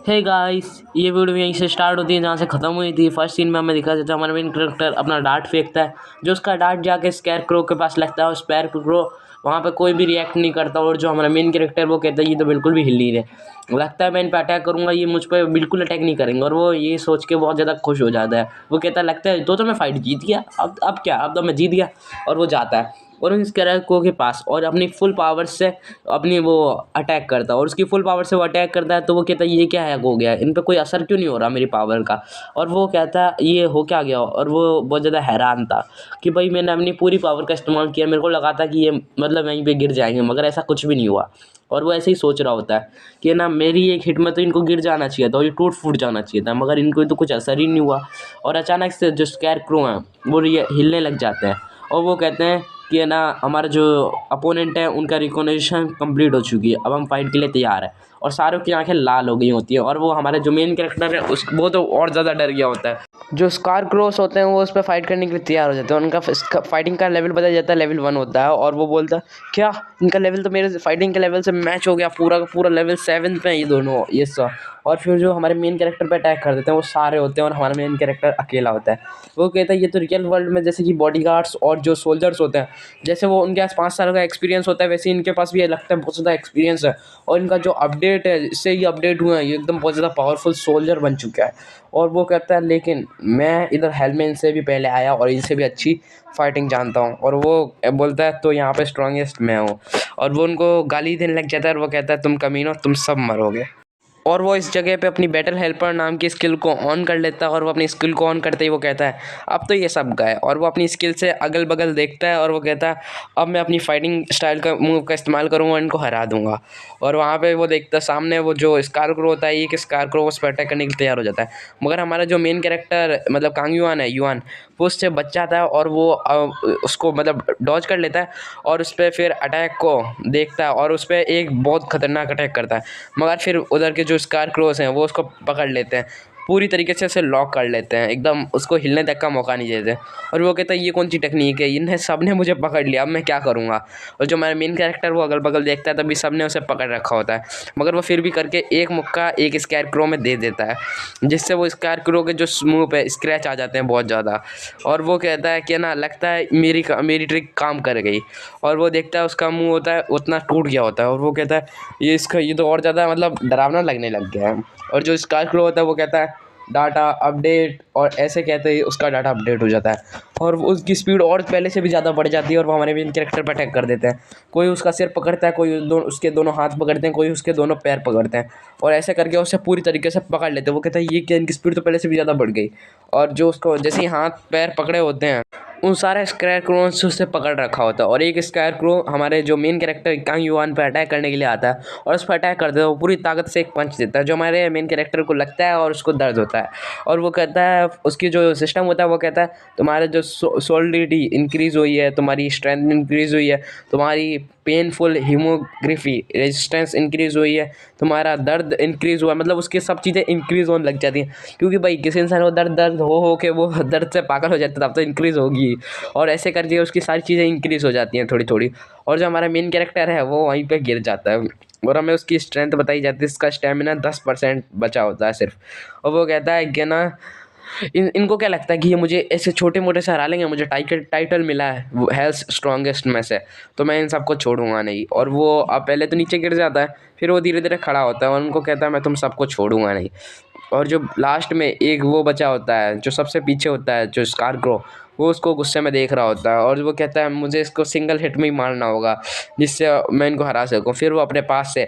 Hey guys, ये video यहीं से स्टार्ट होती है जहाँ से ख़त्म हुई थी। फर्स्ट सीन में हमें दिखा जाता है हमारा मेन कैरेक्टर अपना डार्ट फेंकता है, जो उसका डार्ट जाके स्कैरक्रो के पास लगता है और स्कैरक्रो वहाँ पे कोई भी रिएक्ट नहीं करता। और जो हमारा मेन कैरेक्टर वो कहता है ये तो बिल्कुल भी हिल नहीं रहे, लगता है मैं इन पर अटैक करूँगा ये मुझ पर बिल्कुल अटैक नहीं करेंगे। और वो ये सोच के बहुत ज़्यादा खुश हो जाता है। वो कहता है लगता है तो मैं फाइट जीत गया, अब क्या, अब तो मैं जीत गया। और वो जाता है और इस कैरेक्टर के पास और अपनी फुल पावर से अपनी वो अटैक करता है। और उसकी फुल पावर से वो अटैक करता है तो वो कहता है ये क्या है, हो गया इन पे कोई असर क्यों नहीं हो रहा मेरी पावर का। और वो कहता है ये हो क्या गया। और वो बहुत ज़्यादा हैरान था कि भाई मैंने अपनी पूरी पावर का इस्तेमाल किया, मेरे को लगा था कि ये मतलब वहीं पे गिर जाएंगे, मगर ऐसा कुछ भी नहीं हुआ। और वो ऐसे ही सोच रहा होता है कि ना मेरी एक हिट में तो इनको गिर जाना चाहिए था और ये टूट फूट जाना चाहिए था, मगर इनको तो कुछ असर ही नहीं हुआ। और अचानक से जो स्कैरक्रो हैं वो ये हिलने लग जाते हैं और वो कहते हैं कि है ना हमारा जो अपोनेंट है उनका रिकॉग्निशन कंप्लीट हो चुकी है, अब हम फाइट के लिए तैयार है। और सारों की आंखें लाल हो गई होती हैं और वो हमारे जो मेन कैरेक्टर है वो तो और ज़्यादा डर गया होता है। जो स्कारक्रोस होते हैं वो उस पर फाइट करने के लिए तैयार हो जाते हैं। उनका फाइटिंग का लेवल बताया जाता है लेवल 1 होता है। और वो बोलता है क्या इनका लेवल तो मेरे फाइटिंग के लेवल से मैच हो गया, पूरा का पूरा लेवल 7 पे है ये दोनों, ये सब। और फिर जो हमारे मेन कैरेक्टर पे अटैक कर देते हैं वो सारे होते हैं और हमारा मेन कैरेक्टर अकेला होता है। वो कहता है ये तो रियल वर्ल्ड में जैसे कि बॉडीगार्ड्स और जो सोल्जर्स होते हैं, जैसे वो उनके पास 5 साल का एक्सपीरियंस होता है, वैसे इनके पास भी ये लगता है बहुत ज़्यादा एक्सपीरियंस है। और इनका जो अपडेट है इससे ये अपडेट हुआ है, ये एकदम बहुत ज़्यादा पावरफुल सोल्जर बन चुका है। और वो कहता है लेकिन मैं इधर हेलमेन से भी पहले आया और इनसे भी अच्छी फाइटिंग जानता हूँ। और वो बोलता है तो यहाँ पे स्ट्रॉन्गेस्ट मैं हूँ। और वो उनको गाली देने लग जाता है और वो कहता है तुम कमीनो, तुम सब मरोगे। और वो इस जगह पे अपनी बैटल हेल्पर नाम की स्किल को ऑन कर लेता है। और वो अपनी स्किल को ऑन करते ही वो कहता है अब तो ये सब गए। और वो अपनी स्किल से अगल बगल देखता है और वो कहता है अब मैं अपनी फाइटिंग स्टाइल का मूव का इस्तेमाल करूँगा, इनको हरा दूंगा। और वहाँ पे वो देखता है सामने वो जो स्कारक्रो होता है, एक स्कारक्रो उस पर अटैक करने के लिए तैयार हो जाता है। मगर हमारा जो मेन कैरेक्टर मतलब कांग युआन है, युआन, वो उससे बच जाता है और वो उसको मतलब डॉज कर लेता है और उस पर फिर अटैक को देखता है और उस पर एक बहुत खतरनाक अटैक करता है। मगर फिर उधर के जो स्कारक्रोस हैं वो उसको पकड़ लेते हैं, पूरी तरीके से उसे लॉक कर लेते हैं, एकदम उसको हिलने तक का मौका नहीं देते। और वो कहता है ये कौन सी टेक्निक है, इन्हें सब ने मुझे पकड़ लिया, अब मैं क्या करूँगा। और जो हमारा मेन कैरेक्टर वो अगल बगल देखता है तभी सब ने उसे पकड़ रखा होता है, मगर वो फिर भी करके एक मुक्का एक स्कैरक्रो में दे देता है, जिससे वो स्कैरक्रो के जो मुंह पे स्क्रैच आ जाते हैं बहुत ज़्यादा। और वो कहता है कि ना लगता है मेरी ट्रिक काम कर गई। और वो देखता है उसका मुंह होता है उतना टूट गया होता है और वो कहता है ये तो और ज़्यादा मतलब डरावना लगने लग गया है। और जो स्कारक्रो होता है वो कहता है डाटा अपडेट, और ऐसे कहते ही उसका डाटा अपडेट हो जाता है और उसकी स्पीड और पहले से भी ज़्यादा बढ़ जाती है। और वो हमारे मेन कैरेक्टर पर अटैक कर देते हैं, कोई उसका सिर पकड़ता है, कोई उसके दोनों हाथ पकड़ते हैं, कोई उसके दोनों पैर पकड़ते हैं और ऐसे करके उसे पूरी तरीके से पकड़ लेते हैं। वो कहता है ये क्या, इनकी स्पीड तो पहले से भी ज़्यादा बढ़ गई। और जो उसको जैसे ही हाथ पैर पकड़े होते हैं उन सारे स्कैरक्रो से उससे पकड़ रखा होता है। और एक स्कैरक्रो हमारे जो मेन कैरेक्टर कांग युआन पे अटैक करने के लिए आता है और उस पर अटैक करता है, वो पूरी ताकत से एक पंच देता है जो हमारे मेन कैरेक्टर को लगता है और उसको दर्द होता है। और वो कहता है उसकी जो सिस्टम होता है वो कहता है तुम्हारा जो सोलिडिटी इंक्रीज़ हुई है, तुम्हारी स्ट्रेंथ इंक्रीज़ हुई है, तुम्हारी पेनफुल हीमोग्राफी रेजिस्टेंस इंक्रीज़ हुई है, तुम्हारा दर्द इंक्रीज़ हुआ, मतलब उसकी सब चीज़ें इंक्रीज़ होने लग जाती हैं। क्योंकि भाई किसी इंसान को दर्द दर्द हो के वो दर्द से पागल हो जाता है तब तो इंक्रीज़ होगी। और ऐसे करके उसकी सारी चीज़ें इंक्रीज़ हो जाती हैं थोड़ी थोड़ी। और जो हमारा मेन कैरेक्टर है वो वहीं पे गिर जाता है और हमें उसकी स्ट्रेंथ बताई जाती है, इसका स्टेमिना 10% बचा होता है सिर्फ। और वो कहता है कि ना इनको क्या लगता है कि ये मुझे ऐसे छोटे मोटे से हरा लेंगे, मुझे टाइटल मिला है वो हेल्थ स्ट्रॉन्गेस्ट में से, तो मैं इन सबको छोड़ूंगा नहीं। और वो अब पहले तो नीचे गिर जाता है, फिर वो धीरे धीरे खड़ा होता है और उनको कहता है मैं तुम सबको छोड़ूंगा नहीं। और जो लास्ट में एक वो बचा होता है जो सबसे पीछे होता है जो स्कारक्रो, वो उसको गुस्से में देख रहा होता है और वो कहता है मुझे इसको सिंगल हिट में ही मारना होगा जिससे मैं इनको हरा सकूं। फिर वो अपने पास से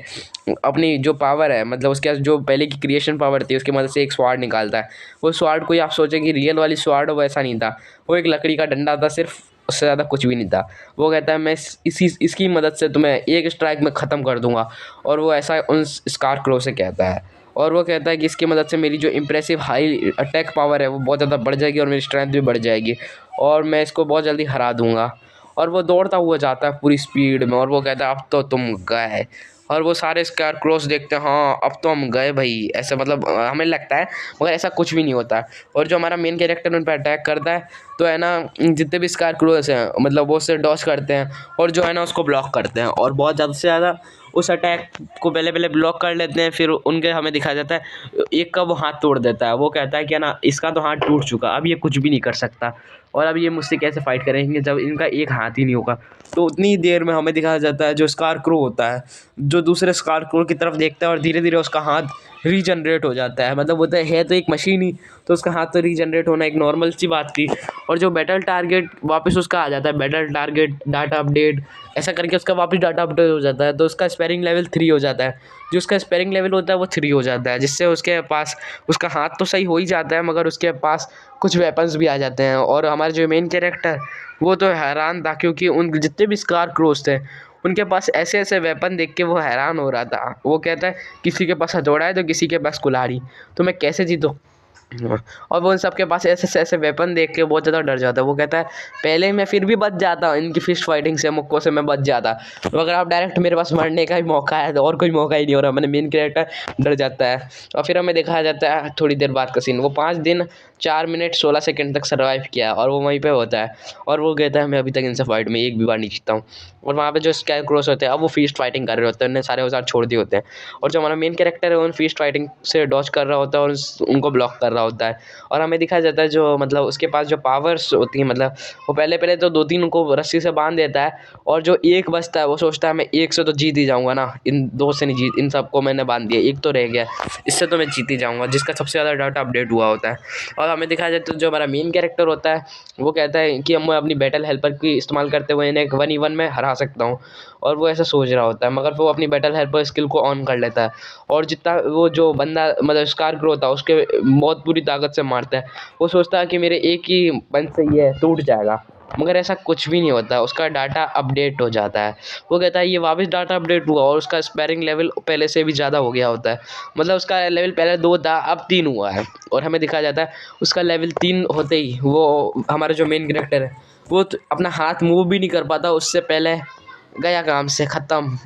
अपनी जो पावर है मतलब उसके पास जो पहले की क्रिएशन पावर थी उसकी मदद से एक स्वाड निकालता है। वो स्वाड कोई आप सोचे कि रियल वाली स्वाड हो, वैसा नहीं था, वो एक लकड़ी का डंडा था सिर्फ, उससे ज़्यादा कुछ भी नहीं था। वो कहता है मैं इसकी मदद से तुम्हें एक स्ट्राइक में ख़त्म कर दूंगा। और वो ऐसा उन स्कारक्रो से कहता है और वो कहता है कि इसकी मदद से मेरी जो इम्प्रेसिव हाई अटैक पावर है वो बहुत ज़्यादा बढ़ जाएगी और मेरी स्ट्रेंथ भी बढ़ जाएगी और मैं इसको बहुत जल्दी हरा दूंगा। और वो दौड़ता हुआ जाता है पूरी स्पीड में और वो कहता है अब तो तुम गए। और वो सारे स्कारक्रोस देखते हैं हाँ अब तो हम गए भाई, ऐसा मतलब हमें लगता है, मगर ऐसा कुछ भी नहीं होता है। और जो हमारा मेन कैरेक्टर उन पर अटैक करता है तो है ना जितने भी स्कारक्रोस हैं मतलब वो उससे डॉज करते हैं और जो है ना उसको ब्लॉक करते हैं और बहुत ज़्यादा से ज़्यादा उस अटैक को पहले पहले ब्लॉक कर लेते हैं। फिर उनके हमें दिखाया जाता है एक का वो हाथ तोड़ देता है। वो कहता है कि ना इसका तो हाथ टूट चुका, अब ये कुछ भी नहीं कर सकता और अब ये मुझसे कैसे फाइट करेंगे जब इनका एक हाथ ही नहीं होगा। तो उतनी देर में हमें दिखाया जाता है जो स्कारक्रो होता है, जो दूसरे स्कारक्रो की तरफ देखता है और धीरे धीरे उसका हाथ रीजनरेट हो जाता है। मतलब होता है तो एक मशीन ही, तो उसका हाथ तो रीजनरेट होना एक नॉर्मल सी बात थी। और जो बैटल टारगेट वापस उसका आ जाता है, बैटल टारगेट डाटा अपडेट ऐसा करके उसका वापस डाटा अपडेट हो जाता है। तो उसका स्पेयरिंग लेवल 3 हो जाता है, जो उसका स्पेयरिंग लेवल होता है वो 3 हो जाता है, जिससे उसके पास उसका हाथ तो सही हो ही जाता है मगर उसके पास कुछ वेपन्स भी आ जाते हैं। और हमारे जो मेन कैरेक्टर वो तो हैरान था, क्योंकि उन जितने भी स्कारक्रोस थे उनके पास ऐसे ऐसे वेपन देख के वो हैरान हो रहा था। वो कहता है किसी के पास हथौड़ा है तो किसी के पास कुल्हाड़ी, तो मैं कैसे जीतूँ। और वो उन सबके पास ऐसे ऐसे वेपन देख के बहुत ज़्यादा डर जाता है। वो कहता है पहले मैं फिर भी बच जाता हूँ, इनकी फिस्ट फाइटिंग से मुक्कों से मैं बच जाता, तो अगर आप डायरेक्ट मेरे पास मरने का ही मौका है तो और कोई मौका ही नहीं हो रहा। मैंने मेन कैरेक्टर डर जाता है। और फिर हमें दिखाया जाता है थोड़ी देर बाद का सीन, वो 5 दिन 4 मिनट 16 सेकंड तक सर्वाइव किया और वो वहीं पे होता है। और वो कहता है मैं अभी तक इनसे फाइट में एक भी बार नहीं जीता हूँ। और वहाँ पे जो स्कैरक्रोस होते हैं अब वो फीस्ट फाइटिंग कर रहे होते हैं, उन्हें सारे औजार छोड़ दिए होते हैं। और जो हमारा मेन कैरेक्टर है वो उन फीस्ट फाइटिंग से डॉज कर रहा होता है और उनको ब्लॉक कर रहा होता है। और हमें दिखाया जाता है जो मतलब उसके पास जो पावर्स होती हैं, मतलब वो पहले पहले तो 2-3 को रस्सी से बांध देता है और जो एक बचता है वो सोचता है मैं एक से तो जीत ही जाऊँगा ना, इन 2 से नहीं जीत, इन सबको मैंने बांध दिया, एक तो रह गया, इससे तो मैं जीत ही जाऊँगा, जिसका सबसे ज़्यादा डाटा अपडेट हुआ होता है। और हमें दिखाया जाता है जो हमारा मेन कैरेक्टर होता है वो कहता है कि मैं अपनी बैटल हेल्पर की इस्तेमाल करते हुए इन्हें 1v1 में हरा सकता हूँ। और वो ऐसा सोच रहा होता है मगर वो अपनी बैटल हेल्पर स्किल को ऑन कर लेता है और जितना वो जो बंदा मतलब स्कारक्रो होता है उसके बहुत पूरी ताकत से मारता है। वो सोचता है कि मेरे एक ही पंच से ये टूट जाएगा, मगर ऐसा कुछ भी नहीं होता, उसका डाटा अपडेट हो जाता है। वो कहता है ये वापस डाटा अपडेट हुआ और उसका स्पेयरिंग लेवल पहले से भी ज़्यादा हो गया होता है। मतलब उसका लेवल पहले 2 था अब 3 हुआ है। और हमें दिखाया जाता है उसका लेवल 3 होते ही वो हमारा जो मेन कैरेक्टर है वो अपना हाथ मूव भी नहीं कर पाता, उससे पहले गया काम से ख़त्म।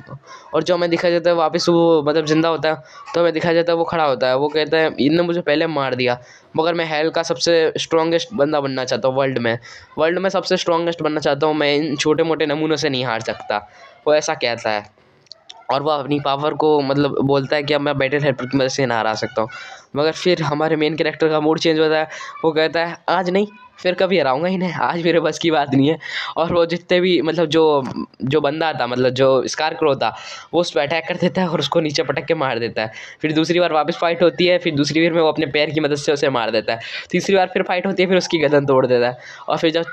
और जो हमें दिखाया जाता है वापस वो मतलब ज़िंदा होता है, तो हमें दिखाया जाता है वो खड़ा होता है। वो कहता है इनने मुझे पहले मार दिया मगर मैं हेल का सबसे स्ट्रॉन्गेस्ट बंदा बनना चाहता हूँ, वर्ल्ड में सबसे स्ट्रॉन्गेस्ट बनना चाहता हूँ, मैं इन छोटे मोटे नमूनों से नहीं हार सकता। वो ऐसा कहता है और वह अपनी पावर को मतलब बोलता है कि अब मैं बैटल हेल्पर की मदद से ना हरा सकता हूँ। मगर फिर हमारे मेन कैरेक्टर का मूड चेंज होता है। वो कहता है आज नहीं फिर कभी हराऊंगा ही नहीं, आज मेरे बस की बात नहीं है। और वो जितने भी मतलब जो जो बंदा था मतलब जो स्कारक्रो था वो उस पर अटैक कर देता है और उसको नीचे पटक के मार देता है। फिर दूसरी बार वापस फाइट होती है, फिर दूसरी बार में वो अपने पैर की मदद से उसे मार देता है। तीसरी बार फिर फाइट होती है, फिर उसकी गर्दन तोड़ देता है। और फिर जब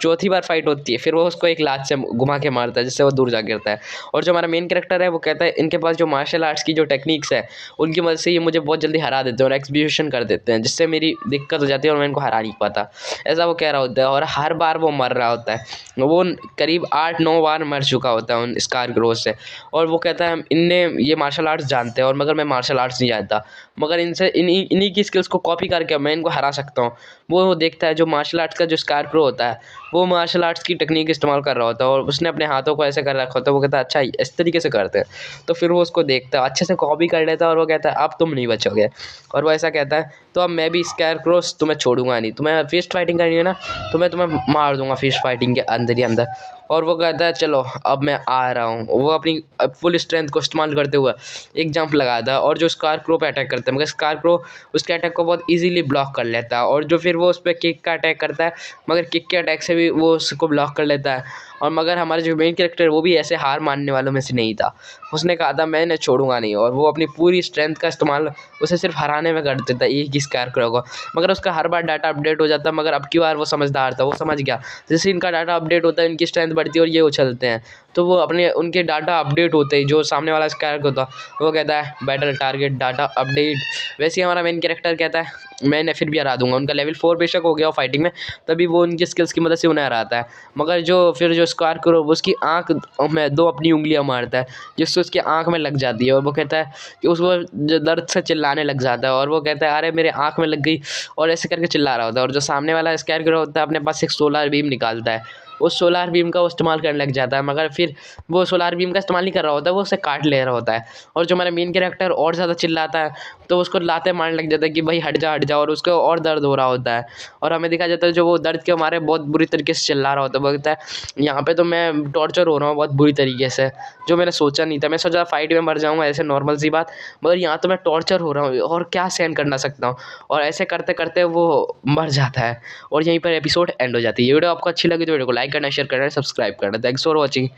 चौथी बार फाइट होती है फिर वो उसको एक लात से घुमा के मारता है जिससे वो दूर जा गिरता है। और जो हमारा मेन कैरेक्टर है वो कहता है इनके पास जो मार्शल आर्ट्स की जो टेक्निक्स है उनकी मदद से ये मुझे बहुत जल्दी हरा देते हैं और एग्जीक्यूशन कर देते हैं, जिससे मेरी दिक्कत हो जाती है और मैं इनको हरा नहीं पाता, ऐसा वो कह रहा होता है। और हर बार वो मर रहा होता है, वो करीब 8-9 बार मर चुका होता है उन स्कारक्रो से। और वो कहता है इनने ये मार्शल आर्ट्स जानते हैं और मगर मैं मार्शल आर्ट्स नहीं जानता, मगर इनसे इन्हीं की स्किल्स को कॉपी करके मैं इनको हरा सकता हूँ। वो देखता है जो मार्शल आर्ट्स का जो स्कारक्रो होता है वो मार्शल आर्ट्स की टेक्निक इस्तेमाल कर रहा होता है और उसने अपने हाथों को ऐसे कर रखा होता है। वो कहता है अच्छा इस तरीके से करते हैं, तो फिर वो उसको देखता है अच्छे से कॉपी कर लेता है और वो कहता है अब तुम नहीं बचोगे। और वो ऐसा कहता है तो अब मैं भी स्कारक्रोस तुम्हें छोड़ूंगा नहीं, तुम्हें फिस्ट फाइटिंग करनी है ना तो मैं तुम्हें मार दूंगा फिस्ट फाइटिंग के अंदर ही अंदर। और वो कहता है चलो अब मैं आ रहा हूँ। वो अपनी फुल स्ट्रेंथ को इस्तेमाल करते हुए एक जंप लगाता है और जो स्कारक्रो पे अटैक करता है, मगर स्कारक्रो उसके अटैक को बहुत इजीली ब्लॉक कर लेता है। और जो फिर वो उस पर किक का अटैक करता है मगर किक के अटैक से भी वो उसको ब्लॉक कर लेता है। और मगर हमारे जो मेन कैरेक्टर है वो भी ऐसे हार मानने वालों में से नहीं था, उसने कहा था मैं इन्हें छोड़ूंगा नहीं और वो अपनी पूरी स्ट्रेंथ का इस्तेमाल उसे सिर्फ हराने में कर देता है एक ही स्कारक्रो को। मगर उसका हर बार डाटा अपडेट हो जाता है, मगर अब की बार वो समझदार था, वो समझ गया जैसे इनका डाटा अपडेट होता है इनकी स्ट्रेंथ बढ़ती है और ये उछलते हैं। तो वो अपने उनके डाटा अपडेट होते ही जो सामने वाला स्कारक्रो होता वो कहता है बैटल टारगेट डाटा अपडेट। वैसे ही हमारा मेन कैरेक्टर कहता है मैंने फिर भी हरा दूंगा। उनका लेवल 4 बेशक हो गया हो फाइटिंग में, तभी वो उनकी स्किल्स की मदद से उन्हें हराता है। मगर जो फिर जो स्कारक्रो उसकी आँख में 2 अपनी उंगलियां मारता है जिससे उसकी आँख में लग जाती है और वो कहता है कि उसको जो दर्द से चिल्लाने लग जाता है और वो कहता है अरे मेरे आँख में लग गई और ऐसे करके चिल्ला रहा होता है। और जो सामने वाला स्कारक्रो होता है अपने पास एक सोलर बीम निकालता है उस सोलार बीम का वो इस्तेमाल करने लग जाता है, मगर फिर वो सोलार बीम का इस्तेमाल नहीं कर रहा होता, वो उसे काट ले रहा होता है। और जो हमारा मेन कैरेक्टर और ज़्यादा चिल्लाता है तो उसको लाते मारने लग जाता है कि भाई हट जा, और उसको और दर्द हो रहा होता है। और हमें दिखाया जाता है जो वो दर्द के मारे बहुत बुरी तरीके से चिल्ला रहा होता है, बोलता है यहाँ पे तो मैं टॉर्चर हो रहा हूँ बहुत बुरी तरीके से, जो मैंने सोचा नहीं था। मैं सोचा फाइट में मर जाऊँगा, ऐसे नॉर्मल सी बात, मगर यहाँ तो मैं टॉर्चर हो रहा हूँ और क्या सहन करना सकता हूँ। और ऐसे करते करते वो मर जाता है और यहीं पर एपिसोड एंड हो जाती है। ये वीडियो आपको अच्छी लगी तो वीडियो को लाइक करना, शेयर करना, सब्सक्राइब करना। Thanks for watching.